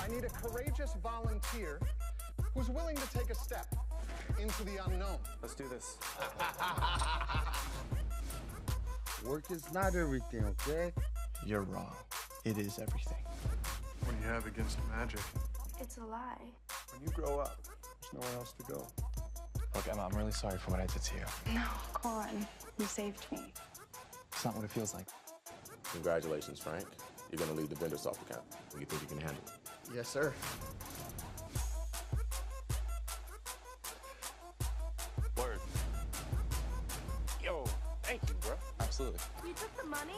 I need a courageous volunteer who's willing to take a step into the unknown. Let's do this. Work is not everything, okay? You're wrong. It is everything. What do you have against magic? It's a lie. When you grow up, there's nowhere else to go. Look, Emma, I'm really sorry for what I did to you. No, go on. You saved me. It's not what it feels like. Congratulations, Frank. You're going to lead the vendor soft account. You think you can handle it? Yes, sir. Word. Yo, thank you, bro. Absolutely. You took the money?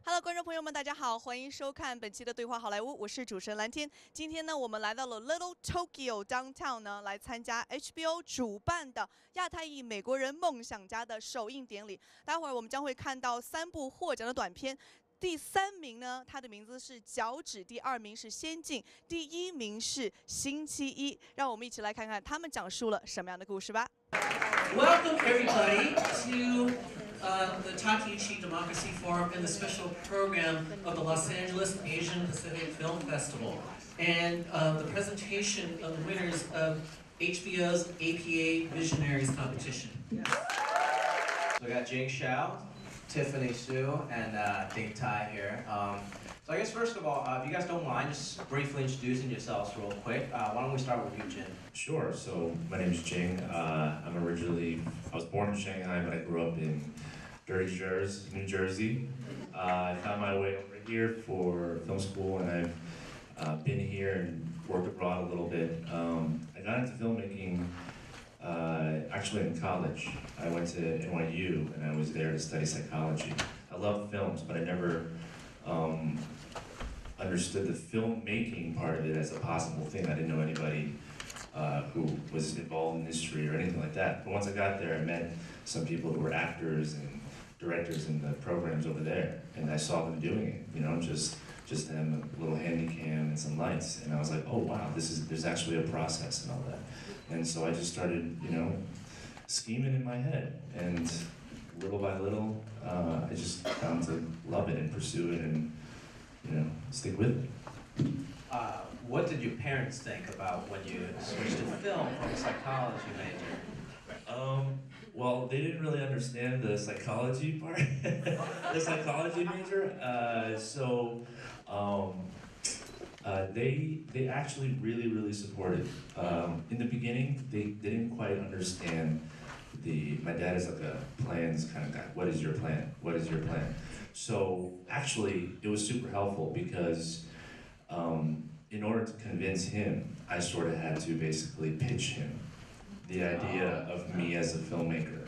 Hello， 观众朋友们，大家好，欢迎收看本期的对话好莱坞，我是主持人蓝天。今天呢，我们来到了 Little Tokyo Downtown 呢，来参加 HBO 主办的亚太裔美国人梦想家的首映典礼。待会儿我们将会看到3部获奖的短片。第3名呢，它的名字是《脚趾》，第2名是《仙境》，第1名是《星期一》。让我们一起来看看他们讲述了什么样的故事吧。Welcome everybody to the Takeuchi Democracy Forum and the special program of the Los Angeles Asian Pacific Film Festival, and the presentation of the winners of HBO's APA Visionaries competition. So we got Jing Xiao, Tiffany Su, and Ding Tai here. So I guess first of all, if you guys don't mind, just briefly introducing yourselves real quick. Why don't we start with you, Jin? Sure. So my name is Jing. I was born in Shanghai, but I grew up in New Jersey. I found my way over here for film school, and I've been here and worked abroad a little bit. I got into filmmaking actually in college. I went to NYU, and I was there to study psychology. I love films, but I never understood the filmmaking part of it as a possible thing. I didn't know anybody who was involved in industry or anything like that. But once I got there, I met some people who were actors and directors in the programs over there, and I saw them doing it, you know, just them, a little handy cam and some lights, and I was like, oh wow, there's actually a process and all that. And so I just started, you know, scheming in my head, and little by little, I just found to love it and pursue it and, you know, stick with it. What did your parents think about when you switched to film from a psychology major? Well, they didn't really understand the psychology part, the psychology major. They actually really supported. In the beginning, they didn't quite understand my dad is like a plans kind of guy. What is your plan? What is your plan? So actually, it was super helpful because in order to convince him, I sort of had to basically pitch him the idea of me as a filmmaker.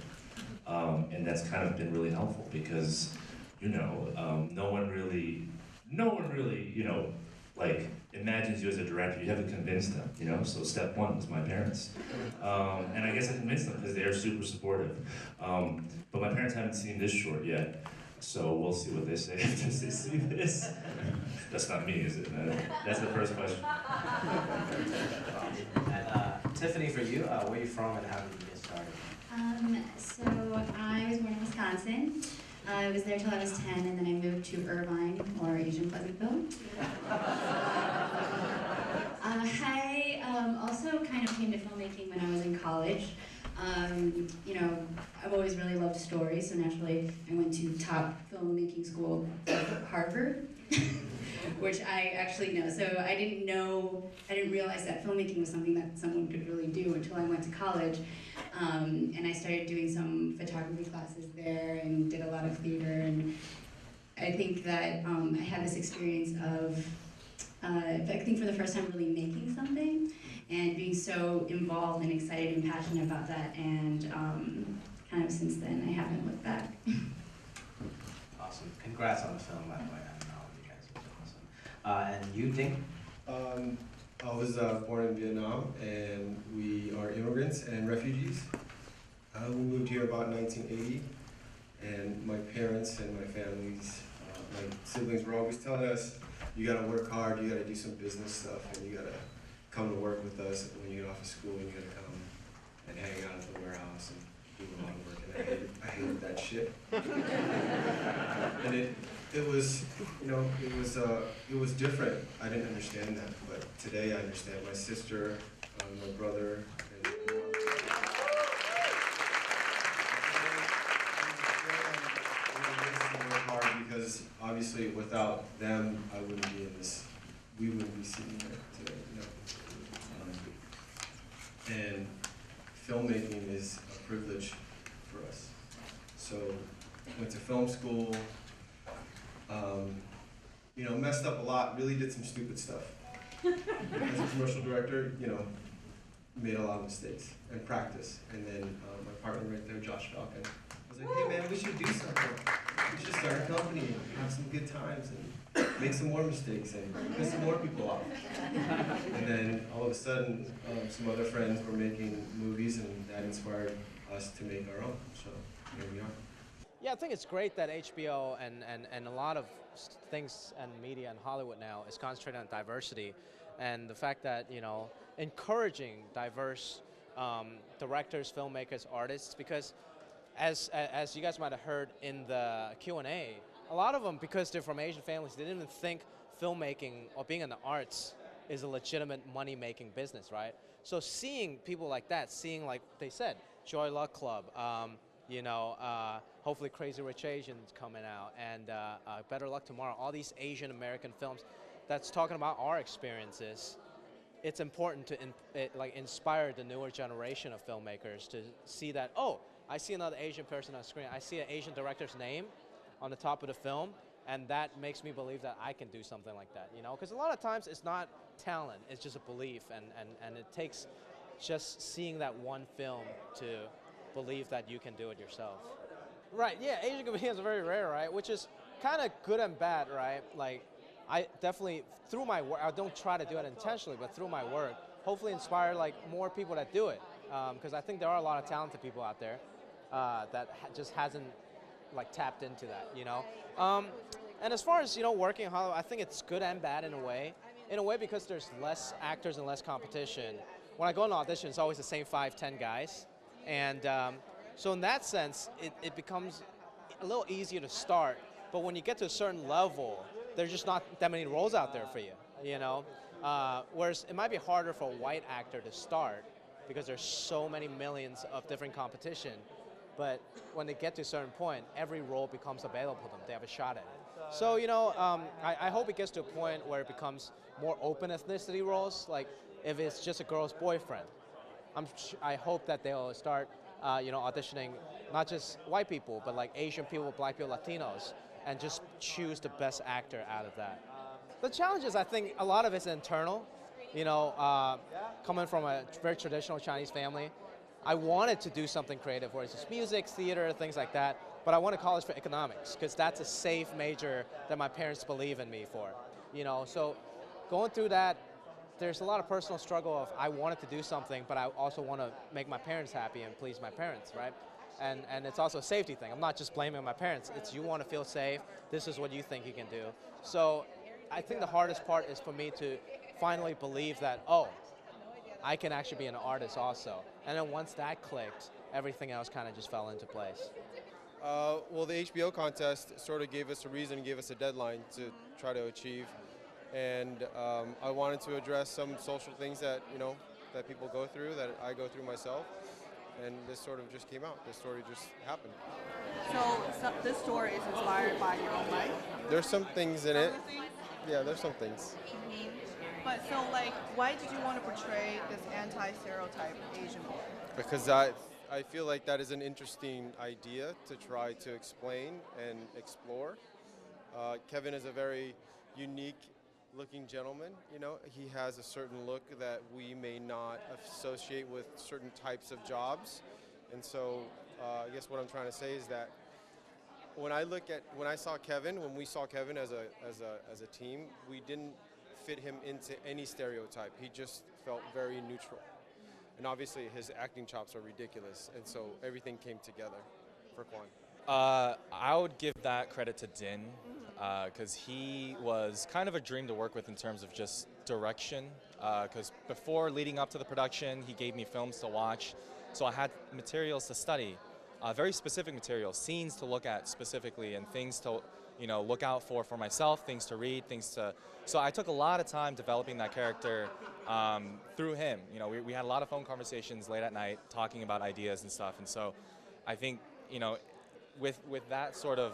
And that's kind of been really helpful because, you know, no one really, you know, like imagines you as a director. You have to convince them, you know? So step 1 was my parents. And I guess I convinced them because they are super supportive. But my parents haven't seen this short yet. So we'll see what they say after they see this. That's not me, is it? That's the first question. And Tiffany, for you, where are you from and how did you get started? So I was born in Wisconsin. I was there till I was 10, and then I moved to Irvine, or Asian Pleasantville. I also kind of came to filmmaking when I was in college. You know, I've always really loved stories, so naturally I went to top filmmaking school, Harvard, which I actually know. So I didn't realize that filmmaking was something that someone could really do until I went to college. And I started doing some photography classes there and did a lot of theater. And I think that I had this experience of, I think for the first time really making something and being so involved and excited and passionate about that. And kind of since then, I haven't looked back. Awesome. Congrats on the film, by the way. I don't know, you guys are awesome. And you, Ding? I was born in Vietnam, and we are immigrants and refugees. We moved here about 1980, and my parents and my families, my siblings were always telling us, you gotta work hard, you gotta do some business stuff, and you gotta come to work with us when you get off of school, and you gotta come and hang out at the warehouse and do a lot of work, and I hated that shit. And it was, you know, it was different. I didn't understand that, but today I understand. My sister, my brother, and hard because obviously without them, I wouldn't be in this. We wouldn't be sitting here today, you know. And filmmaking is a privilege for us. So, went to film school. You know, messed up a lot. Really did some stupid stuff. As a commercial director, you know, made a lot of mistakes and practice. And then my partner right there, Josh Falcon, was like, "Hey man, we should do something. We should start a company and have some good times and make some more mistakes and piss some more people off." And then all of a sudden, some other friends were making movies, and that inspired us to make our own. So here we are. Yeah, I think it's great that HBO and a lot of things and media in Hollywood now is concentrated on diversity, and the fact that, you know, encouraging diverse directors, filmmakers, artists, because as you guys might have heard in the Q&A, a lot of them, because they're from Asian families, they didn't even think filmmaking or being in the arts is a legitimate money-making business, right? So seeing people like that, seeing, like they said, Joy Luck Club, you know, hopefully Crazy Rich Asians coming out, and Better Luck Tomorrow, all these Asian American films that's talking about our experiences, it's important to inspire the newer generation of filmmakers to see that, oh, I see another Asian person on the screen, I see an Asian director's name on the top of the film, and that makes me believe that I can do something like that, you know? Because a lot of times it's not talent, it's just a belief, and it takes just seeing that one film to believe that you can do it yourself. Right, yeah, Asian comedians are very rare, right? Which is kind of good and bad, right? Like, I definitely, through my work, I don't try to do it intentionally, but through my work, hopefully inspire like more people that do it. Because I think there are a lot of talented people out there that just hasn't like tapped into that, you know? And as far as, you know, working in Hollywood, I think it's good and bad in a way. In a way because there's less actors and less competition. When I go on an audition, it's always the same 5-10 guys. And so in that sense, it becomes a little easier to start. But when you get to a certain level, there's just not that many roles out there for you, you know? Whereas it might be harder for a white actor to start because there's so many millions of different competition. But when they get to a certain point, every role becomes available to them. They have a shot at it. So, you know, I hope it gets to a point where it becomes more open ethnicity roles. Like if it's just a girl's boyfriend, I hope that they'll start, you know, auditioning not just white people, but like Asian people, black people, Latinos, and just choose the best actor out of that. The challenge is, I think, a lot of it's internal. You know, coming from a very traditional Chinese family, I wanted to do something creative, where it's just music, theater, things like that, but I went to college for economics, because that's a safe major that my parents believe in me for. You know, so going through that, there's a lot of personal struggle of I wanted to do something, but I also want to make my parents happy and please my parents, right? And it's also a safety thing. I'm not just blaming my parents. It's you want to feel safe. This is what you think you can do. So I think the hardest part is for me to finally believe that, oh, I can actually be an artist also. And then once that clicked, everything else kind of just fell into place. Well, the HBO contest sort of gave us a reason, gave us a deadline to try to achieve. And I wanted to address some social things that, you know, that people go through, that I go through myself. And this sort of just came out. This story just happened. So this story is inspired by your own life? There's some things in it. Yeah, there's some things. Mm-hmm. But so, like, why did you want to portray this anti-stereotype Asian boy? Because I feel like that is an interesting idea to try to explain and explore. Kevin is a very unique looking gentleman, you know. He has a certain look that we may not associate with certain types of jobs. And so I guess what I'm trying to say is that when we saw Kevin as a team, we didn't fit him into any stereotype. He just felt very neutral. And obviously his acting chops are ridiculous, and so everything came together for Kwan. I would give that credit to Din, because he was kind of a dream to work with in terms of just direction, because before leading up to the production, he gave me films to watch, So I had materials to study, very specific materials, scenes to look at specifically, and things to look out for myself, things to read, so I took a lot of time developing that character through him. We had a lot of phone conversations late at night talking about ideas and stuff, and so I think, with that sort of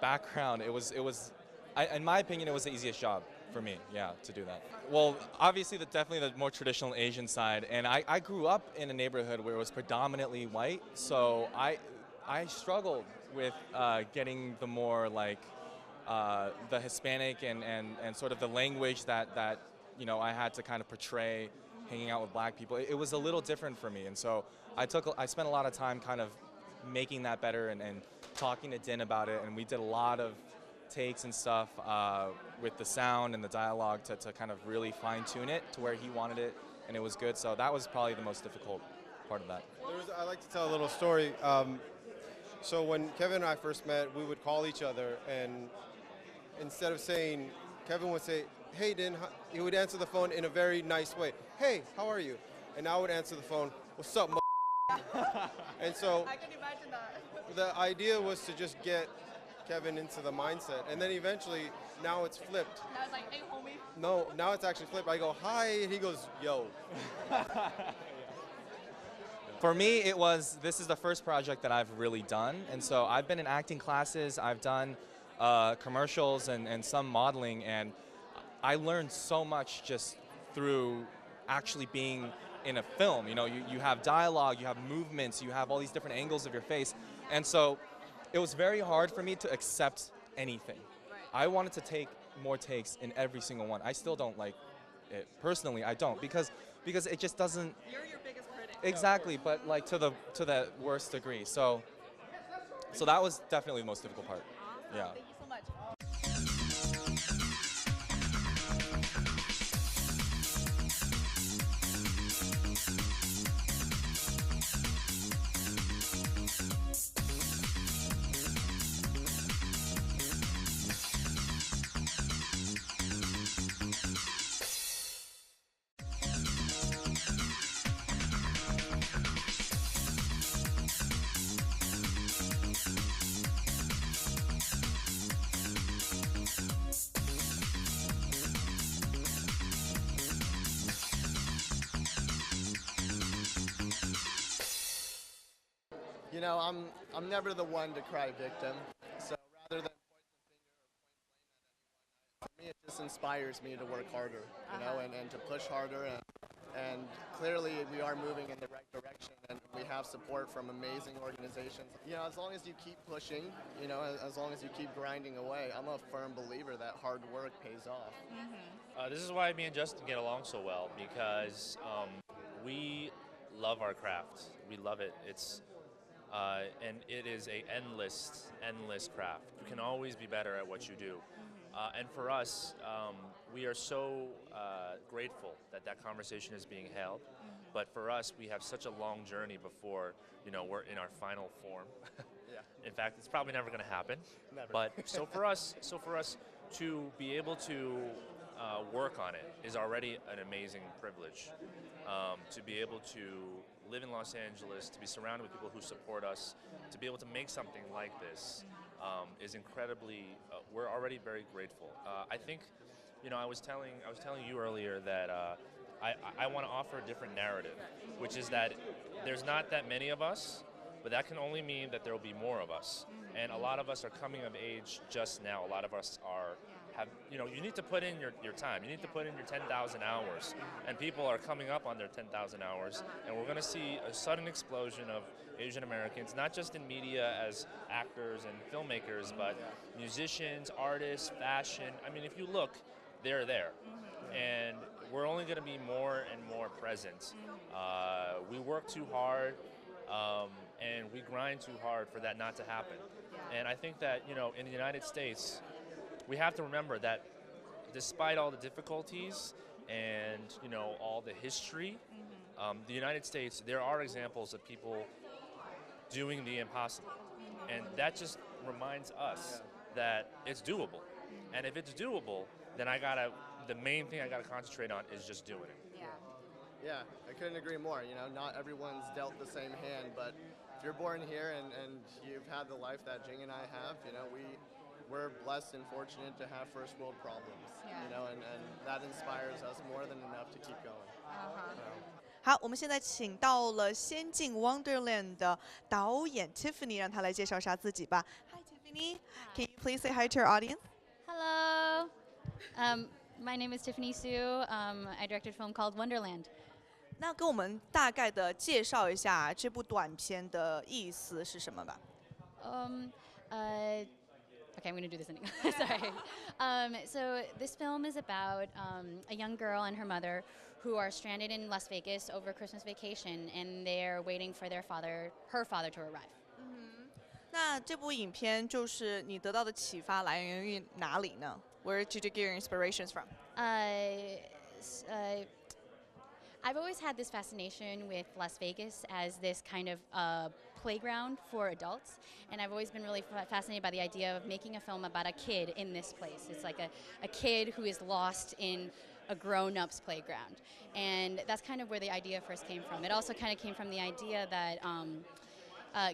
background, in my opinion, it was the easiest job for me, to do that. Well, obviously, definitely the more traditional Asian side, and I grew up in a neighborhood where it was predominantly white, so I struggled with getting the more the Hispanic and sort of the language that I had to kind of portray hanging out with black people. It was a little different for me, and so I spent a lot of time kind of making that better and talking to Din about it, and we did a lot of takes and stuff with the sound and the dialogue to kind of really fine-tune it to where he wanted it, and it was good. So that was probably the most difficult part of that. I like to tell a little story. So when Kevin and I first met, we would call each other, and instead of saying, Kevin would say, "Hey, Din," he would answer the phone in a very nice way. "Hey, how are you?" And I would answer the phone, "What's up, And so I can imagine that. The idea was to just get Kevin into the mindset, and then eventually, now it's flipped. Now it's like, "Hey, homie." No, now it's actually flipped. I go, "Hi," and he goes, "Yo." For me, this is the first project that I've really done, and so I've been in acting classes, I've done commercials and some modeling, and I learned so much just through actually being in a film. You have dialogue, you have movements, you have all these different angles of your face, and so it was very hard for me to accept anything. I wanted to take more takes in every single one. I still don't like it. Personally, I don't, because it just doesn't... You're your biggest critic. Exactly, but to the worst degree. So that was definitely the most difficult part. Awesome. Yeah. Thank you so much. I'm never the one to cry victim, so rather than point the finger or point blame at anyone, for me it just inspires me to work harder, and to push harder, and clearly we are moving in the right direction, and we have support from amazing organizations. As long as you keep pushing, as long as you keep grinding away, I'm a firm believer that hard work pays off. This is why me and Justin get along so well, because we love our craft. We love it. And it is a endless craft. You can always be better at what you do. And for us, we are so grateful that conversation is being held. But for us, we have such a long journey before, we're in our final form. In fact, it's probably never going to happen. Never. But so for us to be able to work on it is already an amazing privilege. To be able to live in Los Angeles, to be surrounded with people who support us, to be able to make something like this is incredibly. We're already very grateful. I think, I was telling you earlier that I want to offer a different narrative, which is that there's not that many of us, but that can only mean that there will be more of us. And a lot of us are coming of age just now. A lot of us you need to put in your time. You need to put in your 10,000 hours. And people are coming up on their 10,000 hours. And we're going to see a sudden explosion of Asian Americans, not just in media as actors and filmmakers, but musicians, artists, fashion. I mean, if you look, they're there. And we're only going to be more and more present. We work too hard, and we grind too hard for that not to happen. And I think that, in the United States, we have to remember that despite all the difficulties and, all the history, the United States, there are examples of people doing the impossible. And that just reminds us that it's doable. And if it's doable, then the main thing I gotta concentrate on is just doing it. Yeah. Yeah, I couldn't agree more. You know, not everyone's dealt the same hand, but if you're born here and you've had the life that Jing and I have, you know, we're blessed and fortunate to have first world problems. You know, and that inspires us more than enough to keep going. 好，我们现在请到了《仙境 Wonderland》的导演 Tiffany， 让她来介绍一下自己吧。Hi Tiffany, can you please say hi to our audience? Hello, my name is Tiffany Su. I directed a film called Wonderland. 那跟我们大概的介绍一下这部短片的意思是什么吧。Okay, I'm going to do this in English. Sorry. So this film is about a young girl and her mother who are stranded in Las Vegas over Christmas vacation, and they're waiting for her father to arrive. 那这部影片就是你得到的启发来源于哪里呢？ Where did you get your inspirations from? I've always had this fascination with Las Vegas as this kind of playground for adults, and I've always been really fascinated by the idea of making a film about a kid in this place. It's like a kid who is lost in a grown-up's playground, and that's kind of where the idea first came from. It also kind of came from the idea that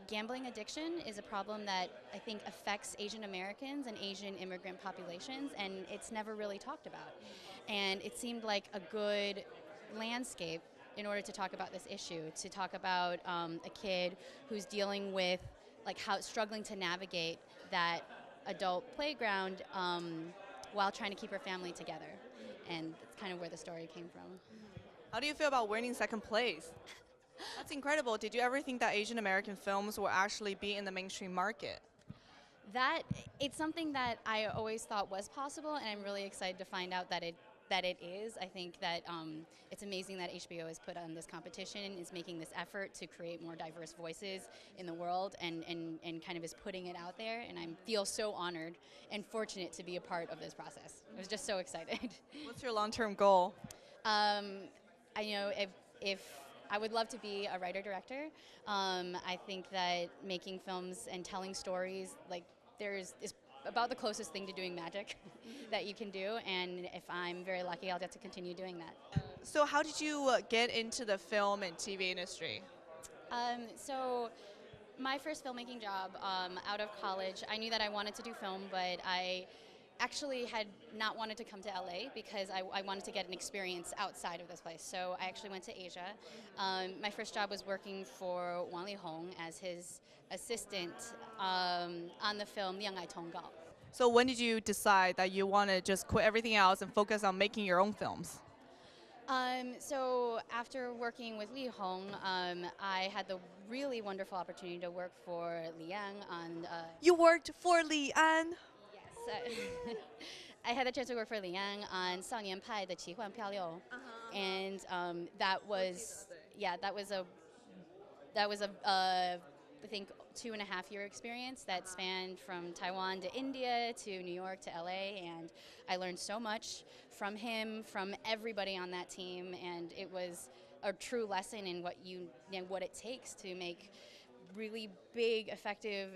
gambling addiction is a problem that I think affects Asian Americans and Asian immigrant populations, and it's never really talked about. And it seemed like a good landscape in order to talk about this issue, to talk about a kid who's dealing with struggling to navigate that adult playground while trying to keep her family together. And that's kind of where the story came from. How do you feel about winning second place? That's incredible. Did you ever think that Asian American films will actually be in the mainstream market? It's something that I always thought was possible, and I'm really excited to find out that it is. I think that it's amazing that HBO has put on this competition, is making this effort to create more diverse voices in the world, and kind of is putting it out there. And I feel so honored and fortunate to be a part of this process. I was just so excited. What's your long-term goal? If I would love to be a writer-director. I think that making films and telling stories is about the closest thing to doing magic that you can do, and if I'm very lucky, I'll get to continue doing that. So how did you get into the film and TV industry? So my first filmmaking job out of college, I knew that I wanted to do film, but I actually had not wanted to come to LA because I wanted to get an experience outside of this place. So I actually went to Asia. My first job was working for Wang Lihong as his assistant on the film 恋爱通告. So when did you decide that you want to just quit everything else and focus on making your own films? So after working with Li Hong, I had the really wonderful opportunity to work for Liang on... You worked for Liang? Yes. I had the chance to work for Liang on 少年派的奇幻漂流, and that was I think 2.5-year experience that spanned from Taiwan to India to New York to LA, and I learned so much from him, from everybody on that team, and it was a true lesson in what it takes to make really big, effective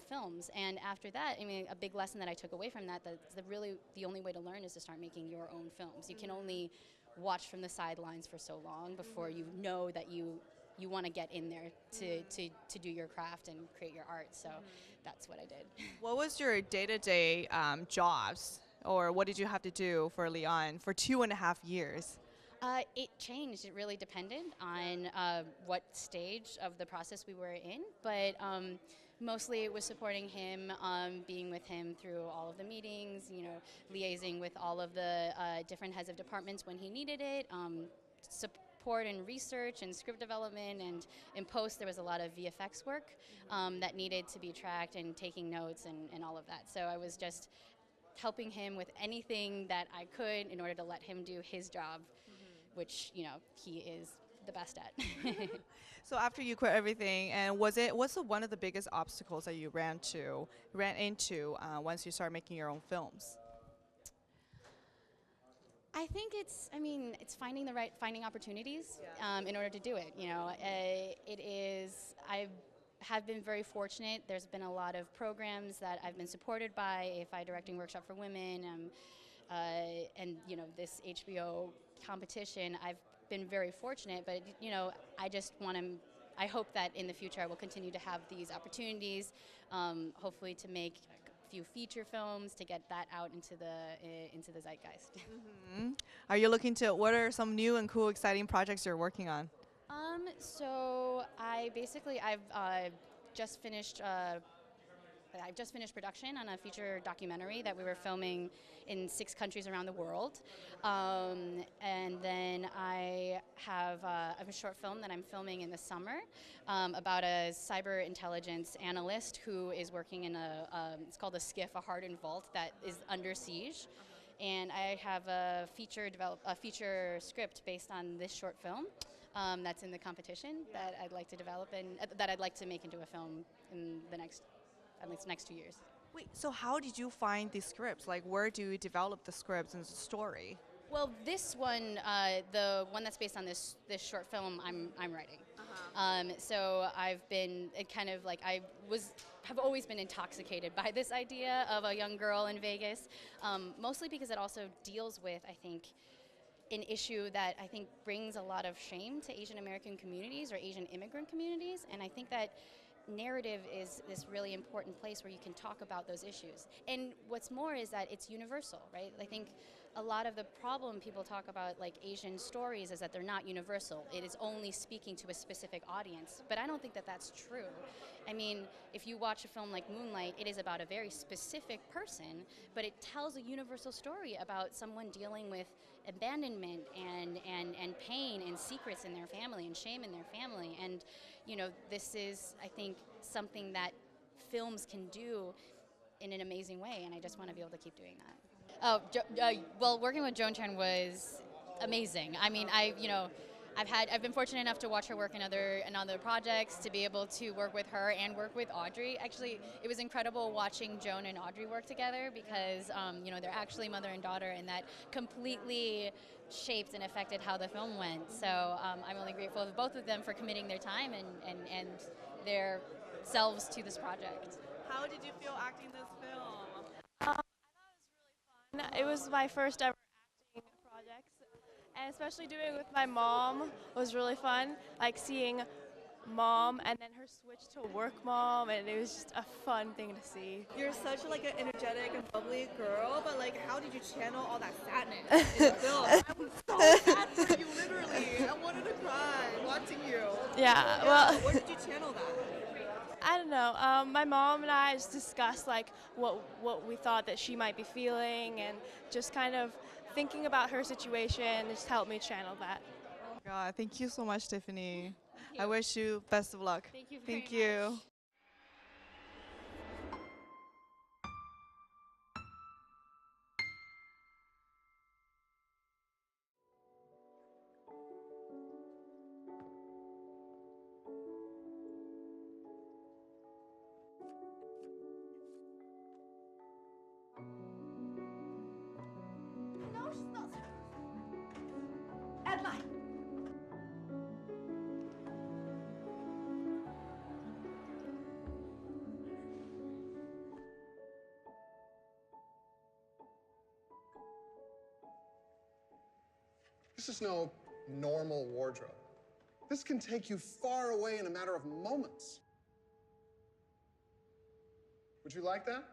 films. And after that, I mean, a big lesson that I took away from that's the only way to learn is to start making your own films. You can only watch from the sidelines for so long before you know that you want to get in there to do your craft and create your art. So that's what I did. What was your day-to-day jobs, or what did you have to do for Liang for 2.5 years? It changed. It really depended on what stage of the process we were in, but mostly it was supporting him, being with him through all of the meetings, liaising with all of the different heads of departments when he needed it, support and research and script development, and in post there was a lot of VFX work that needed to be tracked and taking notes and all of that. So I was just helping him with anything that I could in order to let him do his job, which he is the best at. So after you quit everything, and what's one of the biggest obstacles that you ran into once you started making your own films? I think it's finding opportunities in order to do it. I have been very fortunate. There's been a lot of programs that I've been supported by, AFI Directing Workshop for Women, and this HBO competition. I've been very fortunate, but you know, I just want to. I hope that in the future I will continue to have these opportunities, hopefully to make a few feature films to get that out into the zeitgeist. Mm-hmm. Are you looking to? What are some new and cool, exciting projects you're working on? So I've just finished. I've just finished production on a feature documentary that we were filming in 6 countries around the world. And then I have a short film that I'm filming in the summer about a cyber intelligence analyst who is working in it's called a SCIF, a hardened vault that is under siege. And I have a feature script based on this short film that's in the competition that I'd like to develop and that I'd like to make into a film in the next 2 years. Wait, so how did you find these scripts? Like, where do you develop the scripts and the story? Well, this one, the one that's based on this short film, I'm writing. So I've been have always been intoxicated by this idea of a young girl in Vegas, mostly because it also deals with, I think, an issue that I think brings a lot of shame to Asian American communities or Asian immigrant communities, and I think that narrative is this really important place where you can talk about those issues. And what's more is that it's universal, right? I think a lot of the problem people talk about like Asian stories is that they're not universal. It is only speaking to a specific audience. But I don't think that that's true. I mean, if you watch a film like Moonlight, it is about a very specific person, but it tells a universal story about someone dealing with abandonment and pain and secrets in their family and shame in their family. And you know, this is, I think, something that films can do in an amazing way, and I just want to be able to keep doing that. Well, working with Joan Chen was amazing. I mean, I've been fortunate enough to watch her work in other projects, to be able to work with her and work with Audrey. Actually, it was incredible watching Joan and Audrey work together because you know, they're actually mother and daughter, and that completely shaped and affected how the film went. So I'm really grateful to both of them for committing their time and their selves to this project. How did you feel acting this film? I thought it was really fun. It was my first ever acting project, and especially doing it with my mom was really fun. Like seeing mom and then her switch to work mom, and it was just a fun thing to see. You're such like an energetic and bubbly girl, but like how did you channel all that sadness in the film? I was so sad for you, literally. I wanted to cry watching you. Yeah, well, where did you channel that? I don't know. My mom and I just discussed like what we thought that she might be feeling, and just kind of thinking about her situation just helped me channel that. Oh God, thank you so much, Tiffany. I wish you best of luck. Thank you Thank you. No, she's not. Ed line. This is no normal wardrobe. This can take you far away in a matter of moments. Would you like that?